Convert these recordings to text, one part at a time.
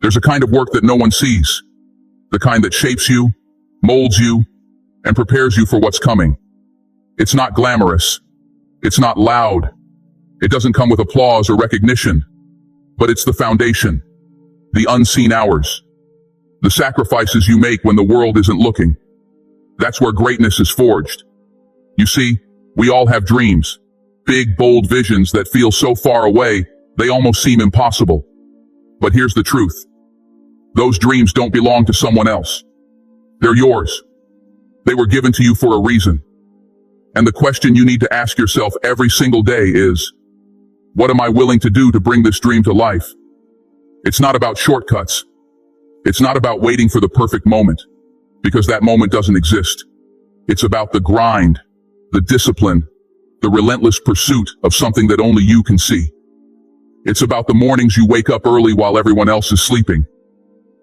There's a kind of work that no one sees, the kind that shapes you, molds you, and prepares you for what's coming. It's not glamorous. It's not loud. It doesn't come with applause or recognition, but it's the foundation, the unseen hours, the sacrifices you make when the world isn't looking. That's where greatness is forged. You see, we all have dreams, big, bold visions that feel so far away, they almost seem impossible. But here's the truth. Those dreams don't belong to someone else. They're yours. They were given to you for a reason. And the question you need to ask yourself every single day is, what am I willing to do to bring this dream to life? It's not about shortcuts. It's not about waiting for the perfect moment, because that moment doesn't exist. It's about the grind, the discipline, the relentless pursuit of something that only you can see. It's about the mornings you wake up early while everyone else is sleeping.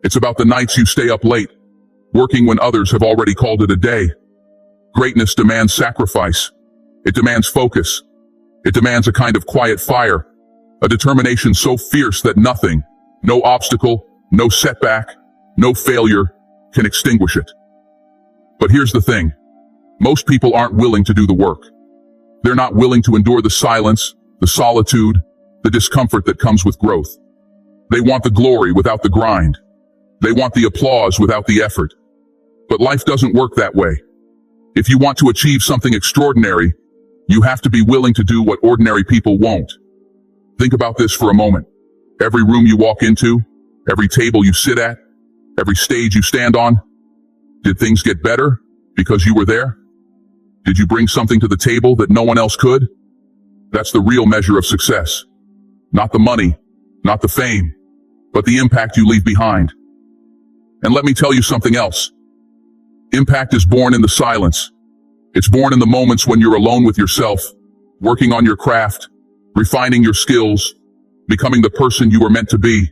It's about the nights you stay up late, working when others have already called it a day. Greatness demands sacrifice. It demands focus. It demands a kind of quiet fire, a determination so fierce that nothing, no obstacle, no setback, no failure can extinguish it. But here's the thing. Most people aren't willing to do the work. They're not willing to endure the silence, the solitude, the discomfort that comes with growth. They want the glory without the grind. They want the applause without the effort. But life doesn't work that way. If you want to achieve something extraordinary, you have to be willing to do what ordinary people won't. Think about this for a moment. Every room you walk into, every table you sit at, every stage you stand on, did things get better because you were there? Did you bring something to the table that no one else could? That's the real measure of success. Not the money, not the fame, but the impact you leave behind. And let me tell you something else. Impact is born in the silence. It's born in the moments when you're alone with yourself, working on your craft, refining your skills, becoming the person you were meant to be.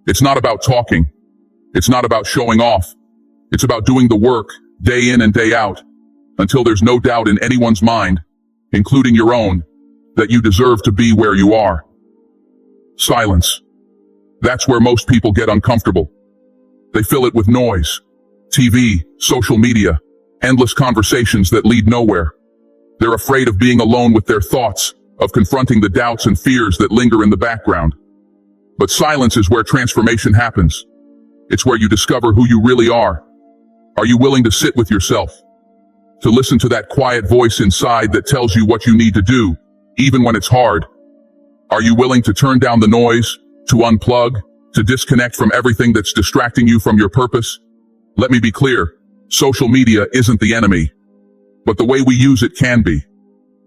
It's not about talking. It's not about showing off. It's about doing the work, day in and day out, until there's no doubt in anyone's mind, including your own, that you deserve to be where you are. Silence. That's where most people get uncomfortable. They fill it with noise, TV, social media, endless conversations that lead nowhere. They're afraid of being alone with their thoughts, of confronting the doubts and fears that linger in the background. But silence is where transformation happens. It's where you discover who you really are. Are you willing to sit with yourself? To listen to that quiet voice inside that tells you what you need to do, even when it's hard? Are you willing to turn down the noise, to unplug, to disconnect from everything that's distracting you from your purpose? Let me be clear. Social media isn't the enemy, but the way we use it can be.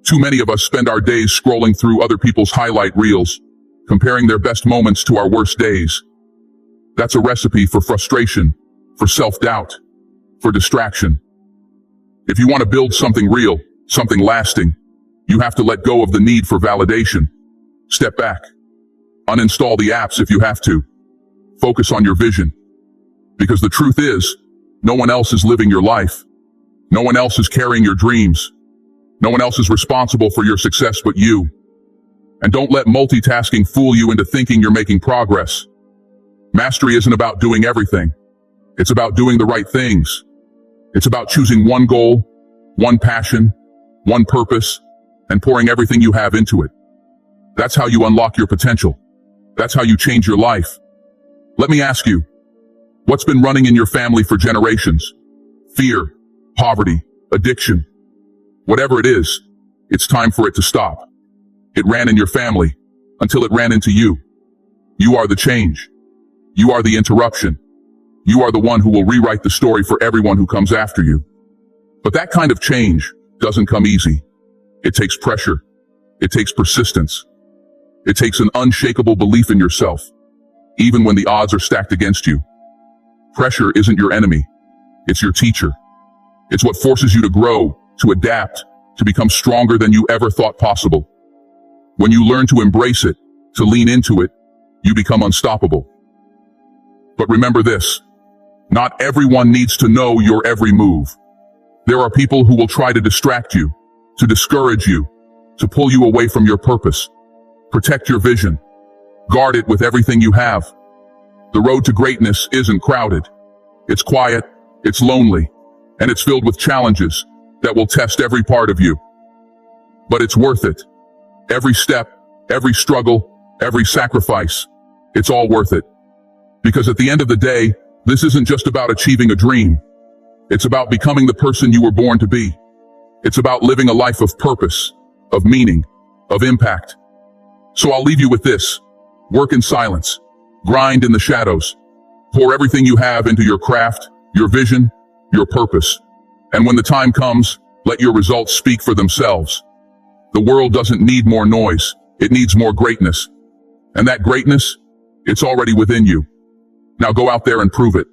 Too many of us spend our days scrolling through other people's highlight reels, comparing their best moments to our worst days. That's a recipe for frustration, for self-doubt, for distraction. If you want to build something real, something lasting, you have to let go of the need for validation. Step back. Uninstall the apps if you have to. Focus on your vision. Because the truth is, no one else is living your life. No one else is carrying your dreams. No one else is responsible for your success but you. And don't let multitasking fool you into thinking you're making progress. Mastery isn't about doing everything. It's about doing the right things. It's about choosing one goal, one passion, one purpose, and pouring everything you have into it. That's how you unlock your potential. That's how you change your life. Let me ask you, what's been running in your family for generations? Fear, poverty, addiction. Whatever it is, it's time for it to stop. It ran in your family until it ran into you. You are the change. You are the interruption. You are the one who will rewrite the story for everyone who comes after you. But that kind of change doesn't come easy. It takes pressure. It takes persistence. It takes an unshakable belief in yourself, even when the odds are stacked against you. Pressure isn't your enemy. It's your teacher. It's what forces you to grow, to adapt, to become stronger than you ever thought possible. When you learn to embrace it, to lean into it, you become unstoppable. But remember this, not everyone needs to know your every move. There are people who will try to distract you, to discourage you, to pull you away from your purpose. Protect your vision. Guard it with everything you have. The road to greatness isn't crowded. It's quiet, it's lonely, and it's filled with challenges that will test every part of you. But it's worth it. Every step, every struggle, every sacrifice, it's all worth it. Because at the end of the day, this isn't just about achieving a dream. It's about becoming the person you were born to be. It's about living a life of purpose, of meaning, of impact. So I'll leave you with this. Work in silence. Grind in the shadows. Pour everything you have into your craft, your vision, your purpose. And when the time comes, let your results speak for themselves. The world doesn't need more noise. It needs more greatness. And that greatness, it's already within you. Now go out there and prove it.